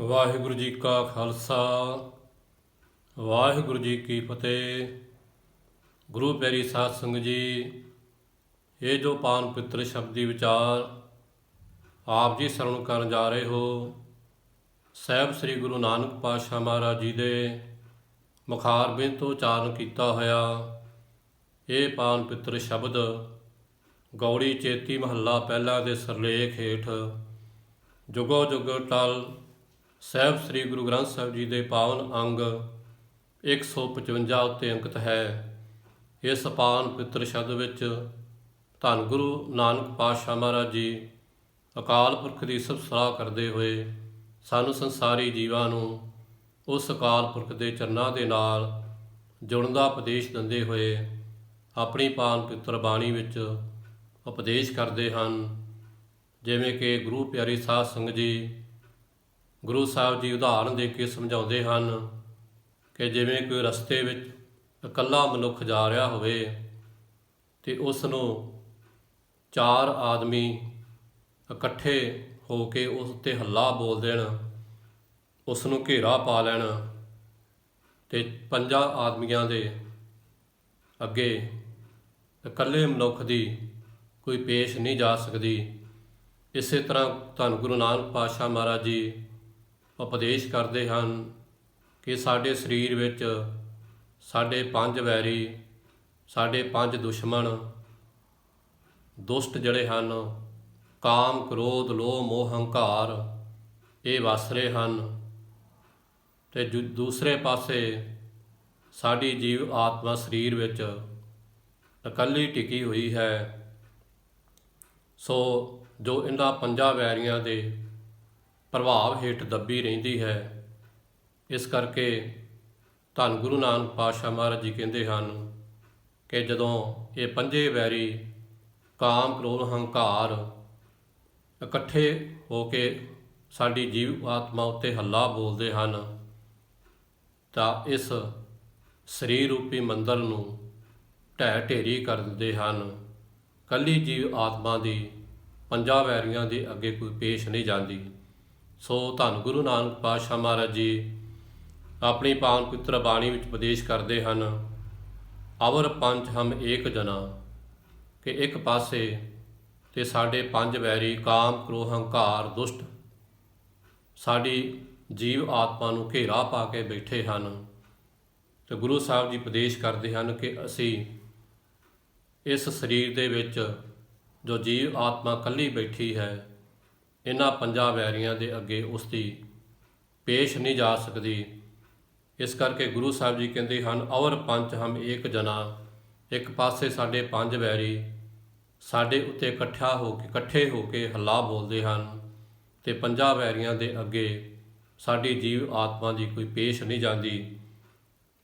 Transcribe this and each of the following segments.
ਵਾਹਿਗੁਰੂ ਜੀ ਕਾ ਖਾਲਸਾ ਵਾਹਿਗੁਰੂ ਜੀ ਕੀ ਫਤਿਹ। ਗੁਰੂ ਪਿਆਰੀ ਸਾਧ ਸੰਗਤ ਜੀ, ਇਹ ਜੋ ਪਾਵਨ ਪਵਿੱਤਰ ਸ਼ਬਦੀ ਵਿਚਾਰ ਆਪ ਜੀ ਸਰਵਣ ਕਰਨ ਜਾ ਰਹੇ ਹੋ, ਸਾਹਿਬ ਸ੍ਰੀ ਗੁਰੂ ਨਾਨਕ ਪਾਤਸ਼ਾਹ ਮਹਾਰਾਜ ਜੀ ਦੇ ਮੁਖਾਰਬਿੰਦ ਤੋਂ ਉਚਾਰਨ ਕੀਤਾ ਹੋਇਆ ਇਹ ਪਾਵਨ ਪਵਿੱਤਰ ਸ਼ਬਦ ਗੌੜੀ ਚੇਤੀ ਮਹੱਲਾ ਪਹਿਲਾ ਦੇ ਸਿਰਲੇਖ ਹੇਠ ਜੁਗੋ ਜੁਗ ਟਲ ਸਾਹਿਬ ਸ੍ਰੀ ਗੁਰੂ ਗ੍ਰੰਥ ਸਾਹਿਬ ਜੀ ਦੇ ਪਾਵਨ ਅੰਗ 155 ਉੱਤੇ ਅੰਕਿਤ ਹੈ। ਇਸ ਪਾਵਨ ਪਵਿੱਤਰ ਸ਼ਬਦ ਵਿੱਚ ਧੰਨ ਗੁਰੂ ਨਾਨਕ ਪਾਤਸ਼ਾਹ ਮਹਾਰਾਜ ਜੀ ਅਕਾਲ ਪੁਰਖ ਦੀ ਸਿਫਤ ਸਲਾਹ ਕਰਦੇ ਹੋਏ ਸਾਨੂੰ ਸੰਸਾਰੀ ਜੀਵਾਂ ਨੂੰ ਉਸ ਅਕਾਲ ਪੁਰਖ ਦੇ ਚਰਨਾਂ ਦੇ ਨਾਲ ਜੁੜਨ ਦਾ ਉਪਦੇਸ਼ ਦਿੰਦੇ ਹੋਏ ਆਪਣੀ ਪਾਵਨ ਪਵਿੱਤਰ ਬਾਣੀ ਵਿੱਚ ਉਪਦੇਸ਼ ਕਰਦੇ ਹਨ। ਜਿਵੇਂ ਕਿ ਗੁਰੂ ਪਿਆਰੀ ਸਾਧ ਸੰਗਤ ਜੀ, ਗੁਰੂ ਸਾਹਿਬ ਜੀ ਉਦਾਹਰਨ ਦੇ ਕੇ ਸਮਝਾਉਂਦੇ ਹਨ ਕਿ ਜਿਵੇਂ ਕੋਈ ਰਸਤੇ ਵਿੱਚ ਇਕੱਲਾ ਮਨੁੱਖ ਜਾ ਰਿਹਾ ਹੋਵੇ ਅਤੇ ਉਸ ਨੂੰ ਚਾਰ ਆਦਮੀ ਇਕੱਠੇ ਹੋ ਕੇ ਉਸ ਉੱਤੇ ਹੱਲਾ ਬੋਲ ਦੇਣ, ਉਸ ਨੂੰ ਘੇਰਾ ਪਾ ਲੈਣ ਅਤੇ ਪੰਜਾਂ ਆਦਮੀਆਂ ਦੇ ਅੱਗੇ ਇਕੱਲੇ ਮਨੁੱਖ ਦੀ ਕੋਈ ਪੇਸ਼ ਨਹੀਂ ਜਾ ਸਕਦੀ। ਇਸੇ ਤਰ੍ਹਾਂ ਧੰਨ ਗੁਰੂ ਨਾਨਕ ਪਾਤਸ਼ਾਹ ਮਹਾਰਾਜ ਜੀ ਉਪਦੇਸ਼ ਕਰਦੇ ਹਨ ਕਿ ਸਾਡੇ ਸਰੀਰ ਵਿੱਚ ਸਾਡੇ ਪੰਜ ਵੈਰੀ, ਸਾਡੇ ਪੰਜ ਦੁਸ਼ਮਣ ਦੁਸ਼ਟ ਜਿਹੜੇ ਹਨ, ਕਾਮ, ਕ੍ਰੋਧ, ਲੋਭ, ਮੋਹ, ਹੰਕਾਰ, ਇਹ ਵਸ ਰਹੇ ਹਨ। ਅਤੇ ਦੂਸਰੇ ਪਾਸੇ ਸਾਡੀ ਜੀਵ ਆਤਮਾ ਸਰੀਰ ਵਿੱਚ ਇਕੱਲੀ ਟਿਕੀ ਹੋਈ ਹੈ। ਸੋ ਜੋ ਇਹਨਾਂ ਪੰਜਾਂ ਵੈਰੀਆਂ ਦੇ ਪ੍ਰਭਾਵ ਹੇਠ ਦੱਬੀ ਰਹਿੰਦੀ ਹੈ। ਇਸ ਕਰਕੇ ਧੰਨ ਗੁਰੂ ਨਾਨਕ ਪਾਤਸ਼ਾਹ ਮਹਾਰਾਜ ਜੀ ਕਹਿੰਦੇ ਹਨ ਕਿ ਜਦੋਂ ਇਹ ਪੰਜੇ ਵੈਰੀ ਕਾਮ, ਕ੍ਰੋਧ, ਹੰਕਾਰ ਇਕੱਠੇ ਹੋ ਕੇ ਸਾਡੀ ਜੀਵ ਆਤਮਾ ਉੱਤੇ ਹੱਲਾ ਬੋਲਦੇ ਹਨ ਤਾਂ ਇਸ ਸਰੀਰ ਰੂਪੀ ਮੰਦਰ ਨੂੰ ਢਹਿ ਢੇਰੀ ਕਰ ਦਿੰਦੇ ਹਨ। ਇਕੱਲੀ ਜੀਵ ਆਤਮਾ ਦੀ ਪੰਜਾਂ ਵੈਰੀਆਂ ਦੇ ਅੱਗੇ ਕੋਈ ਪੇਸ਼ ਨਹੀਂ ਜਾਂਦੀ। ਸੋ ਧੰਨ ਗੁਰੂ ਨਾਨਕ ਪਾਤਸ਼ਾਹ ਮਹਾਰਾਜ ਜੀ ਆਪਣੀ ਪਾਵਨ ਪਵਿੱਤਰ ਬਾਣੀ ਵਿੱਚ ਉਪਦੇਸ਼ ਕਰਦੇ ਹਨ, ਅਵਰ ਪੰਜ ਹਮ ਏਕ ਜਨਾ, ਕਿ ਇੱਕ ਪਾਸੇ ਤੇ ਸਾਡੇ ਪੰਜ ਵੈਰੀ ਕਾਮ, ਕ੍ਰੋਧ, ਹੰਕਾਰ, ਦੁਸ਼ਟ ਸਾਡੀ ਜੀਵ ਆਤਮਾ ਨੂੰ ਘੇਰਾ ਪਾ ਕੇ ਬੈਠੇ ਹਨ। ਤੇ ਗੁਰੂ ਸਾਹਿਬ ਜੀ ਉਪਦੇਸ਼ ਕਰਦੇ ਹਨ ਕਿ ਅਸੀਂ ਇਸ ਸਰੀਰ ਦੇ ਵਿੱਚ ਜੋ ਜੀਵ ਆਤਮਾ ਇਕੱਲੀ ਬੈਠੀ ਹੈ, ਇਹਨਾਂ ਪੰਜਾਂ ਵੈਰੀਆਂ ਦੇ ਅੱਗੇ ਉਸ ਦੀ ਪੇਸ਼ ਨਹੀਂ ਜਾ ਸਕਦੀ। ਇਸ ਕਰਕੇ ਗੁਰੂ ਸਾਹਿਬ ਜੀ ਕਹਿੰਦੇ ਹਨ, ਅਵਰ ਪੰਜ ਹਮ ਏਕ ਜਨਾ, ਇੱਕ ਪਾਸੇ ਸਾਡੇ ਪੰਜ ਵੈਰੀ ਸਾਡੇ ਉੱਤੇ ਇਕੱਠੇ ਹੋ ਕੇ ਹੱਲਾ ਬੋਲਦੇ ਹਨ ਅਤੇ ਪੰਜਾਂ ਵੈਰੀਆਂ ਦੇ ਅੱਗੇ ਸਾਡੀ ਜੀਵ ਆਤਮਾ ਦੀ ਕੋਈ ਪੇਸ਼ ਨਹੀਂ ਜਾਂਦੀ।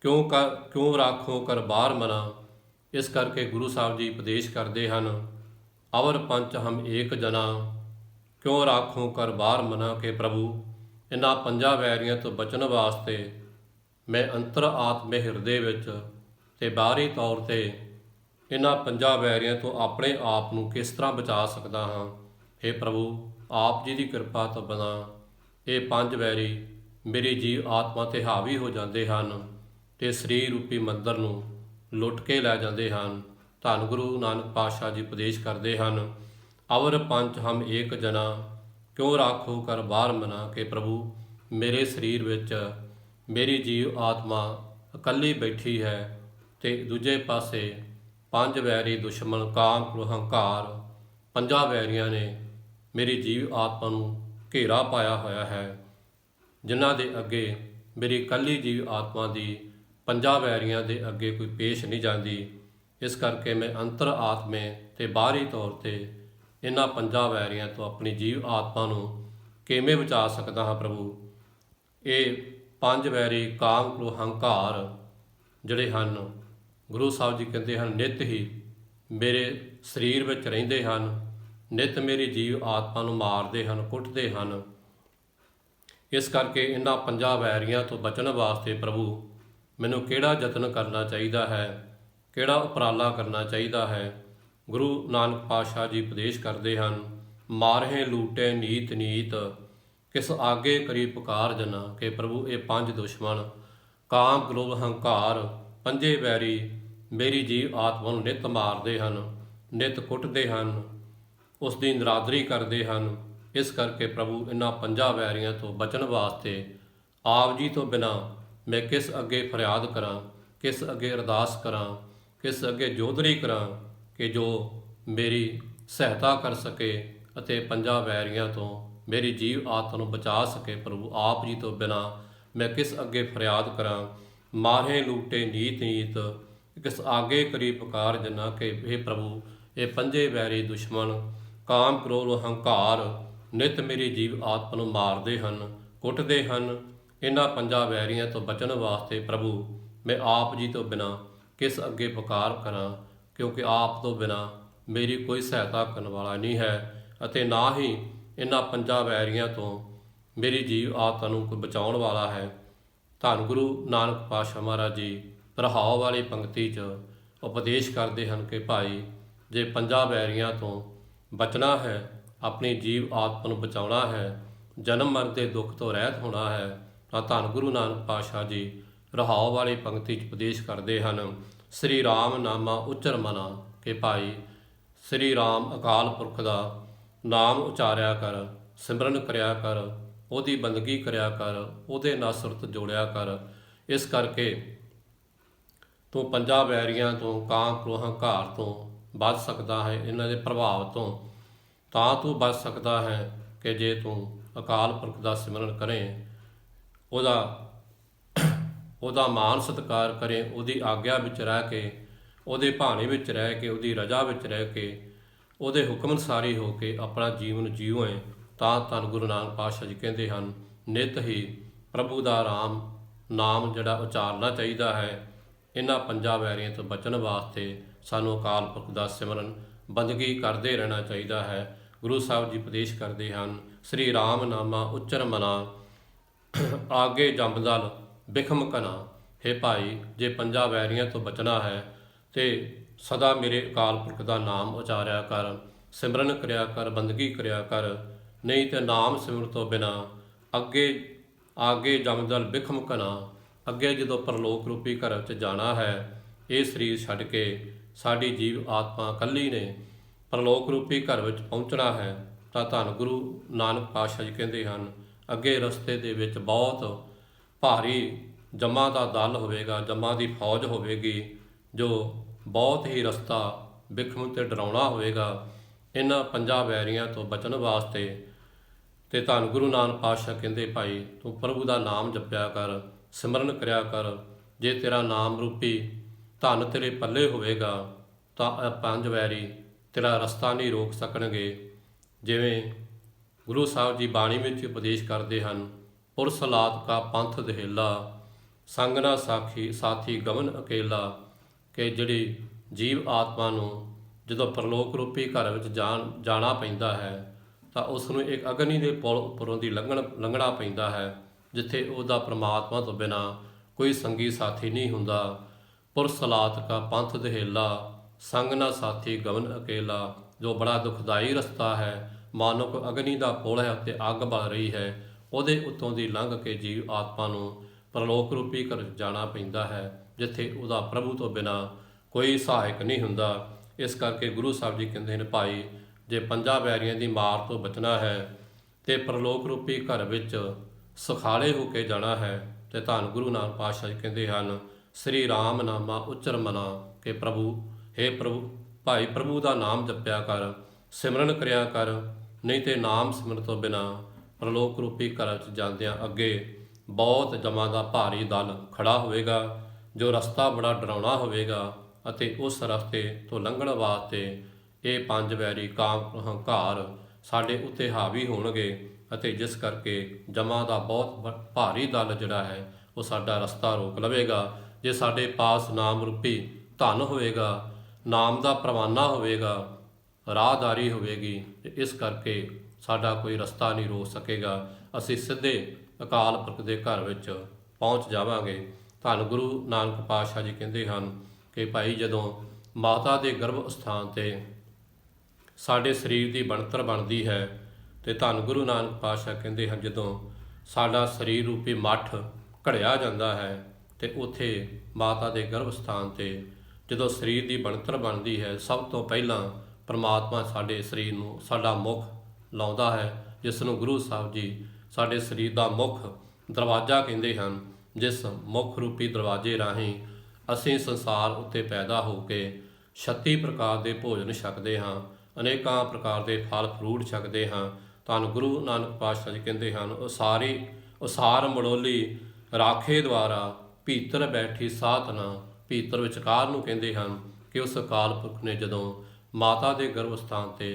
ਕਿਉਂ ਰਾਖੋ ਕਰ ਬਾਹਰ ਮਨਾ। ਇਸ ਕਰਕੇ ਗੁਰੂ ਸਾਹਿਬ ਜੀ ਉਪਦੇਸ਼ ਕਰਦੇ ਹਨ, ਅਵਰ ਪੰਚ ਹਮ ਏਕ ਜਨਾ, ਕਿਉਂ ਰਾਖੋ ਕਰ ਬਾਹਰ ਮਨਾ, ਕਿ ਪ੍ਰਭੂ ਇਹਨਾਂ ਪੰਜਾਂ ਵੈਰੀਆਂ ਤੋਂ ਬਚਣ ਵਾਸਤੇ ਮੈਂ ਅੰਤਰ ਆਤਮੇ ਹਿਰਦੇ ਵਿੱਚ ਅਤੇ ਬਾਹਰੀ ਤੌਰ 'ਤੇ ਇਹਨਾਂ ਪੰਜਾਂ ਵੈਰੀਆਂ ਤੋਂ ਆਪਣੇ ਆਪ ਨੂੰ ਕਿਸ ਤਰ੍ਹਾਂ ਬਚਾ ਸਕਦਾ ਹਾਂ। ਹੇ ਪ੍ਰਭੂ, ਆਪ ਜੀ ਦੀ ਕਿਰਪਾ ਤੋਂ ਬਿਨਾਂ ਇਹ ਪੰਜ ਵੈਰੀ ਮੇਰੀ ਜੀਵ ਆਤਮਾ 'ਤੇ ਹਾਵੀ ਹੋ ਜਾਂਦੇ ਹਨ ਅਤੇ ਸਰੀਰ ਰੂਪੀ ਮੰਦਰ ਨੂੰ ਲੁੱਟ ਕੇ ਲੈ ਜਾਂਦੇ ਹਨ। ਧੰਨ ਗੁਰੂ ਨਾਨਕ ਪਾਤਸ਼ਾਹ ਜੀ ਉਪਦੇਸ਼ ਕਰਦੇ ਹਨ, ਅਵਰ ਪੰਚ ਹਮ ਏਕ ਜਨਾ, ਕਿਉਂ ਰਾਖੋ ਕਰ ਬਾਹਰ ਮਨਾ, ਕਿ ਪ੍ਰਭੂ ਮੇਰੇ ਸਰੀਰ ਵਿੱਚ ਮੇਰੀ ਜੀਵ ਆਤਮਾ ਇਕੱਲੀ ਬੈਠੀ ਹੈ ਅਤੇ ਦੂਜੇ ਪਾਸੇ ਪੰਜ ਵੈਰੀ ਦੁਸ਼ਮਣ ਕਾਮ, ਕ੍ਰੋਧ, ਹੰਕਾਰ ਪੰਜਾਂ ਵੈਰੀਆਂ ਨੇ ਮੇਰੀ ਜੀਵ ਆਤਮਾ ਨੂੰ ਘੇਰਾ ਪਾਇਆ ਹੋਇਆ ਹੈ, ਜਿਨ੍ਹਾਂ ਦੇ ਅੱਗੇ ਮੇਰੀ ਇਕੱਲੀ ਜੀਵ ਆਤਮਾ ਦੀ ਪੰਜਾਂ ਵੈਰੀਆਂ ਦੇ ਅੱਗੇ ਕੋਈ ਪੇਸ਼ ਨਹੀਂ ਜਾਂਦੀ। ਇਸ ਕਰਕੇ ਮੈਂ ਅੰਤਰ ਆਤਮੇ ਅਤੇ ਬਾਹਰੀ ਤੌਰ 'ਤੇ ਇਹਨਾਂ ਪੰਜਾਂ ਵੈਰੀਆਂ ਤੋਂ ਆਪਣੀ ਜੀਵ ਆਤਮਾ ਨੂੰ ਕਿਵੇਂ ਬਚਾ ਸਕਦਾ ਹਾਂ। ਪ੍ਰਭੂ, ਇਹ ਪੰਜ ਵੈਰੀ ਕਾਮ, ਕ੍ਰੋਧ, ਹੰਕਾਰ ਜਿਹੜੇ ਹਨ, ਗੁਰੂ ਸਾਹਿਬ ਜੀ ਕਹਿੰਦੇ ਹਨ ਨਿੱਤ ਹੀ ਮੇਰੇ ਸਰੀਰ ਵਿੱਚ ਰਹਿੰਦੇ ਹਨ, ਨਿੱਤ ਮੇਰੀ ਜੀਵ ਆਤਮਾ ਨੂੰ ਮਾਰਦੇ ਹਨ, ਕੁੱਟਦੇ ਹਨ। ਇਸ ਕਰਕੇ ਇਹਨਾਂ ਪੰਜਾਂ ਵੈਰੀਆਂ ਤੋਂ ਬਚਣ ਵਾਸਤੇ ਪ੍ਰਭੂ ਮੈਨੂੰ ਕਿਹੜਾ ਯਤਨ ਕਰਨਾ ਚਾਹੀਦਾ ਹੈ, ਕਿਹੜਾ ਉਪਰਾਲਾ ਕਰਨਾ ਚਾਹੀਦਾ ਹੈ। ਗੁਰੂ ਨਾਨਕ ਪਾਤਸ਼ਾਹ ਜੀ ਉਪਦੇਸ਼ ਕਰਦੇ ਹਨ, ਮਾਰਹੇ ਲੂਟੇ ਨੀਤ ਨੀਤ, ਕਿਸ ਆਗੇ ਕਰੀ ਪੁਕਾਰ ਜਨਾ। ਕਿ ਪ੍ਰਭੂ ਇਹ ਪੰਜ ਦੁਸ਼ਮਣ ਕਾਮ, ਕ੍ਰੋਧ, ਹੰਕਾਰ, ਪੰਜੇ ਵੈਰੀ ਮੇਰੀ ਜੀਵ ਆਤਮਾ ਨੂੰ ਨਿੱਤ ਮਾਰਦੇ ਹਨ, ਨਿੱਤ ਕੁੱਟਦੇ ਹਨ, ਉਸ ਦੀ ਨਿਰਾਦਰੀ ਕਰਦੇ ਹਨ। ਇਸ ਕਰਕੇ ਪ੍ਰਭੂ ਇਹਨਾਂ ਪੰਜਾਂ ਵੈਰੀਆਂ ਤੋਂ ਬਚਣ ਵਾਸਤੇ ਆਪ ਜੀ ਤੋਂ ਬਿਨਾਂ ਮੈਂ ਕਿਸ ਅੱਗੇ ਫਰਿਆਦ ਕਰਾਂ, ਕਿਸ ਅੱਗੇ ਅਰਦਾਸ ਕਰਾਂ, ਕਿਸ ਅੱਗੇ ਜੋਦਰੀ ਕਰਾਂ ਕਿ ਜੋ ਮੇਰੀ ਸਹਾਇਤਾ ਕਰ ਸਕੇ ਅਤੇ ਪੰਜਾਂ ਵੈਰੀਆਂ ਤੋਂ ਮੇਰੀ ਜੀਵ ਆਤਮਾ ਨੂੰ ਬਚਾ ਸਕੇ। ਪ੍ਰਭੂ ਆਪ ਜੀ ਤੋਂ ਬਿਨਾਂ ਮੈਂ ਕਿਸ ਅੱਗੇ ਫਰਿਆਦ ਕਰਾਂ। ਮਾਰੇ ਲੂਟੇ ਨੀਤ ਨੀਤ, ਕਿਸ ਆਗੇ ਕਰੀ ਪੁਕਾਰ ਜਨਾ। ਕਿ ਇਹ ਪ੍ਰਭੂ ਇਹ ਪੰਜੇ ਵੈਰੀ ਦੁਸ਼ਮਣ ਕਾਮ, ਕ੍ਰੋਧ, ਹੰਕਾਰ ਨਿਤ ਮੇਰੀ ਜੀਵ ਆਤਮਾ ਨੂੰ ਮਾਰਦੇ ਹਨ, ਕੁੱਟਦੇ ਹਨ। ਇਹਨਾਂ ਪੰਜਾਂ ਵੈਰੀਆਂ ਤੋਂ ਬਚਣ ਵਾਸਤੇ ਪ੍ਰਭੂ ਮੈਂ ਆਪ ਜੀ ਤੋਂ ਬਿਨਾਂ ਕਿਸ ਅੱਗੇ ਪੁਕਾਰ ਕਰਾਂ, ਕਿਉਂਕਿ ਆਪ ਤੋਂ ਬਿਨਾਂ ਮੇਰੀ ਕੋਈ ਸਹਾਇਤਾ ਕਰਨ ਵਾਲਾ ਨਹੀਂ ਹੈ ਅਤੇ ਨਾ ਹੀ ਇਹਨਾਂ ਪੰਜਾਂ ਵੈਰੀਆਂ ਤੋਂ ਮੇਰੀ ਜੀਵ ਆਤਮਾ ਨੂੰ ਕੋਈ ਬਚਾਉਣ ਵਾਲਾ ਹੈ। ਧੰਨ ਗੁਰੂ ਨਾਨਕ ਪਾਤਸ਼ਾਹ ਮਹਾਰਾਜ ਜੀ ਰਹਾਉ ਵਾਲੀ ਪੰਕਤੀ 'ਚ ਉਪਦੇਸ਼ ਕਰਦੇ ਹਨ ਕਿ ਭਾਈ ਜੇ ਪੰਜਾਂ ਵੈਰੀਆਂ ਤੋਂ ਬਚਣਾ ਹੈ, ਆਪਣੀ ਜੀਵ ਆਤਮਾ ਨੂੰ ਬਚਾਉਣਾ ਹੈ, ਜਨਮ ਮਰਨ ਦੇ ਦੁੱਖ ਤੋਂ ਰਹਿਤ ਹੋਣਾ ਹੈ, ਤਾਂ ਧੰਨ ਗੁਰੂ ਨਾਨਕ ਪਾਤਸ਼ਾਹ ਜੀ ਰਹਾਉ ਵਾਲੀ ਪੰਕਤੀ 'ਚ ਉਪਦੇਸ਼ ਕਰਦੇ ਹਨ, ਸ੍ਰੀ ਰਾਮ ਨਾਮਾ ਉਚਰ ਮਨਾ। ਕਿ ਭਾਈ ਸ੍ਰੀ ਰਾਮ ਅਕਾਲ ਪੁਰਖ ਦਾ ਨਾਮ ਉਚਾਰਿਆ ਕਰ, ਸਿਮਰਨ ਕਰਿਆ ਕਰ, ਉਹਦੀ ਬੰਦਗੀ ਕਰਿਆ ਕਰ, ਉਹਦੇ ਨਾਲ ਸੁਰਤ ਜੋੜਿਆ ਕਰ। ਇਸ ਕਰਕੇ ਤੂੰ ਪੰਜਾਂ ਵੈਰੀਆਂ ਤੋਂ, ਕਾਮ, ਕ੍ਰੋਧ, ਹੰਕਾਰ ਤੋਂ ਬਚ ਸਕਦਾ ਹੈ, ਇਹਨਾਂ ਦੇ ਪ੍ਰਭਾਵ ਤੋਂ ਤਾਂ ਤੂੰ ਬਚ ਸਕਦਾ ਹੈ ਕਿ ਜੇ ਤੂੰ ਅਕਾਲ ਪੁਰਖ ਦਾ ਸਿਮਰਨ ਕਰੇ, ਉਹਦਾ ਮਾਨ ਸਤਿਕਾਰ ਕਰੇ, ਉਹਦੀ ਆਗਿਆ ਵਿੱਚ ਰਹਿ ਕੇ, ਉਹਦੇ ਭਾਣੇ ਵਿੱਚ ਰਹਿ ਕੇ, ਉਹਦੀ ਰਜ਼ਾ ਵਿੱਚ ਰਹਿ ਕੇ, ਉਹਦੇ ਹੁਕਮ ਅਨੁਸਾਰੀ ਹੋ ਕੇ ਆਪਣਾ ਜੀਵਨ ਜੀਵੇ। ਤਾਂ ਧੰਨ ਗੁਰੂ ਨਾਨਕ ਪਾਤਸ਼ਾਹ ਜੀ ਕਹਿੰਦੇ ਹਨ ਨਿੱਤ ਹੀ ਪ੍ਰਭੂ ਦਾ ਨਾਮ ਜਿਹੜਾ ਉਚਾਰਨਾ ਚਾਹੀਦਾ ਹੈ। ਇਹਨਾਂ ਪੰਜਾਂ ਵੈਰੀਆਂ ਤੋਂ ਬਚਣ ਵਾਸਤੇ ਸਾਨੂੰ ਅਕਾਲ ਪੁਰਖ ਦਾ ਸਿਮਰਨ ਬੰਦਗੀ ਕਰਦੇ ਰਹਿਣਾ ਚਾਹੀਦਾ ਹੈ। ਗੁਰੂ ਸਾਹਿਬ ਜੀ ਉਪਦੇਸ਼ ਕਰਦੇ ਹਨ, ਸ੍ਰੀ ਰਾਮ ਨਾਮਾ ਉਚਰ ਮਨਾ, ਆਗੇ ਜੰਮਦਲ ਬਿਖਮ ਕਨਾ। ਹੇ ਭਾਈ ਜੇ ਪੰਜਾਂ ਵੈਰੀਆਂ ਤੋਂ ਬਚਣਾ ਹੈ ਤੇ ਸਦਾ ਮੇਰੇ ਅਕਾਲ ਪੁਰਖ ਦਾ ਨਾਮ ਉਚਾਰਿਆ ਕਰ, ਸਿਮਰਨ ਕਰਿਆ ਕਰ, ਬੰਦਗੀ ਕਰਿਆ ਕਰ। ਨਹੀਂ ਤੇ ਨਾਮ ਸਿਮਰਨ ਤੋਂ ਬਿਨਾਂ ਆਗੇ ਜੰਮਦਲ ਬਿਖਮ ਕਨਾ। ਅੱਗੇ ਜਦੋਂ ਪਰਲੋਕ ਰੂਪੀ ਘਰ ਵਿੱਚ ਜਾਣਾ ਹੈ, ਇਹ ਸਰੀਰ ਛੱਡ ਕੇ ਸਾਡੀ ਜੀਵ ਆਤਮਾ ਇਕੱਲੀ ਨੇ ਪਰਲੋਕ ਰੂਪੀ ਘਰ ਵਿੱਚ ਪਹੁੰਚਣਾ ਹੈ, ਤਾਂ ਧੰਨ ਗੁਰੂ ਨਾਨਕ ਪਾਤਸ਼ਾਹ ਜੀ ਕਹਿੰਦੇ ਹਨ ਅੱਗੇ ਰਸਤੇ ਦੇ ਵਿੱਚ ਬਹੁਤ ਭਾਰੀ ਜੰਮਾਂ ਦਾ ਦਲ ਹੋਵੇਗਾ, ਜੰਮਾਂ ਦੀ ਫੌਜ ਹੋਵੇਗੀ, ਜੋ ਬਹੁਤ ਹੀ ਰਸਤਾ ਬਿਖਮ ਤੇ ਡਰਾਉਣਾ ਹੋਵੇਗਾ। ਇਹਨਾਂ ਪੰਜਾਂ ਵੈਰੀਆਂ ਤੋਂ ਬਚਣ ਵਾਸਤੇ ਤੇ ਧੰਨ ਗੁਰੂ ਨਾਨਕ ਪਾਤਸ਼ਾਹ ਕਹਿੰਦੇ ਭਾਈ ਤੂੰ ਪ੍ਰਭੂ ਦਾ ਨਾਮ ਜਪਿਆ ਕਰ, ਸਿਮਰਨ ਕਰਿਆ ਕਰ। ਜੇ ਤੇਰਾ ਨਾਮ ਰੂਪੀ ਧਨ ਤੇਰੇ ਪੱਲੇ ਹੋਵੇਗਾ ਤਾਂ ਪੰਜ ਵੈਰੀ ਤੇਰਾ ਰਸਤਾ ਨਹੀਂ ਰੋਕ ਸਕਣਗੇ। ਜਿਵੇਂ ਗੁਰੂ ਸਾਹਿਬ ਜੀ ਬਾਣੀ ਵਿੱਚ ਉਪਦੇਸ਼ ਕਰਦੇ ਹਨ, ਪੁਰਸ ਲਾਤ ਕਾ ਪੰਥ ਦਹੇਲਾ, ਸੰਗ ਨਾ ਸਾਥੀ ਗਮਨ ਅਕੇਲਾ। ਕਿ ਜਿਹੜੀ ਜੀਵ ਆਤਮਾ ਨੂੰ ਜਦੋਂ ਪਰਲੋਕ ਰੂਪੀ ਘਰ ਵਿੱਚ ਜਾਣਾ ਪੈਂਦਾ ਹੈ ਤਾਂ ਉਸ ਨੂੰ ਇੱਕ ਅਗਨੀ ਦੇ ਪੁਲ ਉੱਪਰੋਂ ਦੀ ਲੰਘਣਾ ਪੈਂਦਾ ਹੈ, ਜਿੱਥੇ ਉਹਦਾ ਪ੍ਰਮਾਤਮਾ ਤੋਂ ਬਿਨਾਂ ਕੋਈ ਸੰਗੀ ਸਾਥੀ ਨਹੀਂ ਹੁੰਦਾ। ਪੁਰਸ ਲਾਤ ਕਾ ਪੰਥ ਦਹੇਲਾ, ਸੰਗ ਨਾ ਸਾਥੀ ਗਮਨ ਅਕੇਲਾ। ਜੋ ਬੜਾ ਦੁਖਦਾਈ ਰਸਤਾ ਹੈ, ਮਾਨੋ ਕੋ ਅਗਨੀ ਦਾ ਪੁਲ ਹੈ ਅਤੇ ਅੱਗ ਬਲ ਰਹੀ ਹੈ, ਉਹਦੇ ਉੱਤੋਂ ਦੀ ਲੰਘ ਕੇ ਜੀਵ ਆਤਮਾ ਨੂੰ ਪਰਲੋਕ ਰੂਪੀ ਘਰ ਜਾਣਾ ਪੈਂਦਾ ਹੈ, ਜਿੱਥੇ ਉਹਦਾ ਪ੍ਰਭੂ ਤੋਂ ਬਿਨਾਂ ਕੋਈ ਸਹਾਇਕ ਨਹੀਂ ਹੁੰਦਾ। ਇਸ ਕਰਕੇ ਗੁਰੂ ਸਾਹਿਬ ਜੀ ਕਹਿੰਦੇ ਨੇ ਭਾਈ ਜੇ ਪੰਜਾਂ ਵੈਰੀਆਂ ਦੀ ਮਾਰ ਤੋਂ ਬਚਣਾ ਹੈ ਤੇ ਪ੍ਰਲੋਕ ਰੂਪੀ ਘਰ ਵਿੱਚ ਸੁਖਾਲੇ ਹੋ ਕੇ ਜਾਣਾ ਹੈ, ਤੇ ਧੰਨ ਗੁਰੂ ਨਾਨਕ ਪਾਤਸ਼ਾਹ ਜੀ ਕਹਿੰਦੇ ਹਨ ਸ੍ਰੀ ਰਾਮ ਨਾਮਾ ਉਚਰ ਮਨਾ। ਕਿ ਪ੍ਰਭੂ ਹੇ ਪ੍ਰਭੂ ਭਾਈ ਪ੍ਰਭੂ ਦਾ ਨਾਮ ਜਪਿਆ ਕਰ, ਸਿਮਰਨ ਕਰਿਆ ਕਰ। ਨਹੀਂ ਤੇ ਨਾਮ ਸਿਮਰਨ ਤੋਂ ਬਿਨਾਂ ਪ੍ਰਲੋਕ ਰੂਪੀ ਘਰ ਵਿੱਚ ਜਾਂਦਿਆਂ ਅੱਗੇ ਬਹੁਤ ਜਮਾਂ ਦਾ ਭਾਰੀ ਦਲ ਖੜਾ ਹੋਵੇਗਾ, ਜੋ ਰਸਤਾ ਬੜਾ ਡਰਾਉਣਾ ਹੋਵੇਗਾ, ਅਤੇ ਉਸ ਰਸਤੇ ਤੋਂ ਲੰਘਣ ਵਾਸਤੇ ਇਹ ਪੰਜ ਵੈਰੀ ਕਾਮ, ਹੰਕਾਰ ਸਾਡੇ ਉੱਤੇ ਹਾਵੀ ਹੋਣਗੇ, ਅਤੇ ਜਿਸ ਕਰਕੇ ਜਮਾਂ ਦਾ ਬਹੁਤ ਭਾਰੀ ਦਲ ਜਿਹੜਾ ਹੈ ਉਹ ਸਾਡਾ ਰਸਤਾ ਰੋਕ ਲਵੇਗਾ। ਜੇ ਸਾਡੇ ਪਾਸ ਨਾਮ ਰੂਪੀ ਧਨ ਹੋਵੇਗਾ, ਨਾਮ ਦਾ ਪ੍ਰਵਾਨਾ ਹੋਵੇਗਾ, ਰਾਹਦਾਰੀ ਹੋਵੇਗੀ, ਤੇ ਇਸ ਕਰਕੇ ਸਾਡਾ ਕੋਈ ਰਸਤਾ ਨਹੀਂ ਰੋਕ ਸਕੇਗਾ, ਅਸੀਂ ਸਿੱਧੇ ਅਕਾਲ ਪੁਰਖ ਦੇ ਘਰ ਵਿੱਚ ਪਹੁੰਚ ਜਾਵਾਂਗੇ। ਧੰਨ ਗੁਰੂ ਨਾਨਕ ਪਾਤਸ਼ਾਹ ਜੀ ਕਹਿੰਦੇ ਹਨ ਕਿ ਭਾਈ ਜਦੋਂ ਮਾਤਾ ਦੇ ਗਰਭ ਸਥਾਨ 'ਤੇ ਸਾਡੇ ਸਰੀਰ ਦੀ ਬਣਤਰ ਬਣਦੀ ਹੈ ਤੇ ਧੰਨ ਗੁਰੂ ਨਾਨਕ ਪਾਤਸ਼ਾਹ ਕਹਿੰਦੇ ਹਨ, ਜਦੋਂ ਸਾਡਾ ਸਰੀਰ ਰੂਪੀ ਮੱਠ ਘੜਿਆ ਜਾਂਦਾ ਹੈ ਤੇ ਉੱਥੇ ਮਾਤਾ ਦੇ ਗਰਭ ਸਥਾਨ ਤੇ ਜਦੋਂ ਸਰੀਰ ਦੀ ਬਣਤਰ ਬਣਦੀ ਹੈ, ਸਭ ਤੋਂ ਪਹਿਲਾਂ ਪਰਮਾਤਮਾ ਸਾਡੇ ਸਰੀਰ ਨੂੰ ਸਾਡਾ ਮੁੱਖ ਲਾਉਂਦਾ ਹੈ, ਜਿਸ ਨੂੰ ਗੁਰੂ ਸਾਹਿਬ ਜੀ ਸਾਡੇ ਸਰੀਰ ਦਾ ਮੁੱਖ ਦਰਵਾਜ਼ਾ ਕਹਿੰਦੇ ਹਨ। ਜਿਸ ਮੁੱਖ ਰੂਪੀ ਦਰਵਾਜ਼ੇ ਰਾਹੀਂ ਅਸੀਂ ਸੰਸਾਰ ਉੱਤੇ ਪੈਦਾ ਹੋ ਕੇ 36 ਪ੍ਰਕਾਰ ਦੇ ਭੋਜਨ ਛਕਦੇ ਹਾਂ, ਅਨੇਕਾਂ ਪ੍ਰਕਾਰ ਦੇ ਫਲ ਫਰੂਟ ਛਕਦੇ ਹਾਂ। ਧੰਨ ਗੁਰੂ ਨਾਨਕ ਪਾਤਸ਼ਾਹ ਜੀ ਕਹਿੰਦੇ ਹਨ, ਉਸਾਰ ਮੜੋਲੀ ਰਾਖੇ ਦੁਆਰਾ ਭੀਤਰ ਬੈਠੀ ਸਾਧਨਾ। ਭੀਤਰ ਵਿਚਕਾਰ ਨੂੰ ਕਹਿੰਦੇ ਹਨ ਕਿ ਉਸ ਅਕਾਲ ਪੁਰਖ ਨੇ ਜਦੋਂ ਮਾਤਾ ਦੇ ਗਰਭ ਸਥਾਨ ਤੇ